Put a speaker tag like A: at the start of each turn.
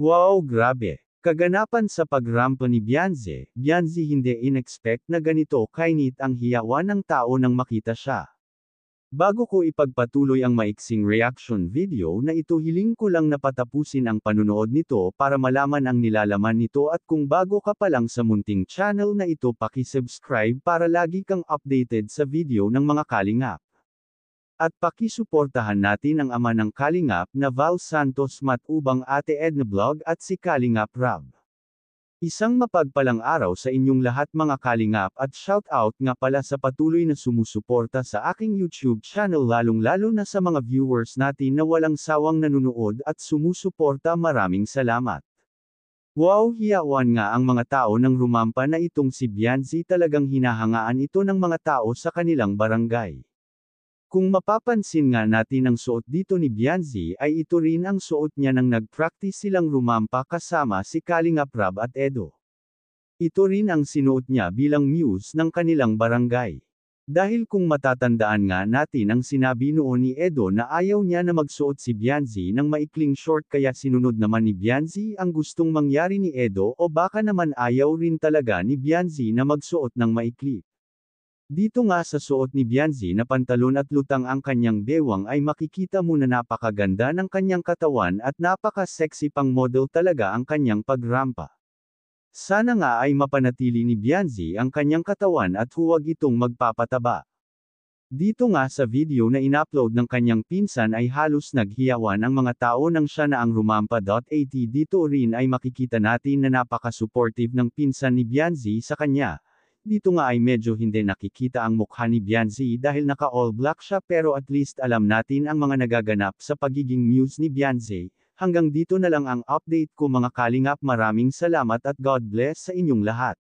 A: Wow, grabe! Kaganapan sa pagrampa ni Beyonce, Beyonce hindi in-expect na ganito kainit ang hiyawan ng tao nang makita siya. Bago ko ipagpatuloy ang maiksing reaction video na ito, hiling ko lang na patapusin ang panunood nito para malaman ang nilalaman nito, at kung bago ka pa lang sa munting channel na ito, paki-subscribe para lagi kang updated sa video ng mga kalingap. At pakisuportahan natin ang ama ng kalingap na Val Santos Matubang, Ate Edna Vlog at si Kalingap Rab. Isang mapagpalang araw sa inyong lahat mga kalingap, at shout out nga pala sa patuloy na sumusuporta sa aking YouTube channel, lalong-lalo na sa mga viewers natin na walang sawang nanunood at sumusuporta. Maraming salamat. Wow, hiyawan nga ang mga tao ng rumampa na itong si Beyonce, talagang hinahangaan ito ng mga tao sa kanilang barangay. Kung mapapansin nga natin ang suot dito ni Beyonce, ay ito rin ang suot niya nang nag-practice silang rumampa kasama si Kalingap Rab at Edo. Ito rin ang sinuot niya bilang muse ng kanilang barangay. Dahil kung matatandaan nga natin ang sinabi noon ni Edo na ayaw niya na magsuot si Beyonce ng maikling short, kaya sinunod naman ni Beyonce ang gustong mangyari ni Edo, o baka naman ayaw rin talaga ni Beyonce na magsuot ng maikli. Dito nga sa suot ni Beyonce na pantalon at lutang ang kanyang bewang, ay makikita mo na napakaganda ng kanyang katawan at napaka-sexy pang model talaga ang kanyang pagrampa. Sana nga ay mapanatili ni Beyonce ang kanyang katawan at huwag itong magpapataba. Dito nga sa video na inupload ng kanyang pinsan ay halos naghiyawan ang mga tao nang siya na ang rumampa. At dito rin ay makikita natin na napaka-supportive ng pinsan ni Beyonce sa kanya. Dito nga ay medyo hindi nakikita ang mukha ni Beyonce dahil naka-all black siya, pero at least alam natin ang mga nagaganap sa pagiging muse ni Beyonce. Hanggang dito na lang ang update ko mga kalingap, maraming salamat at God bless sa inyong lahat.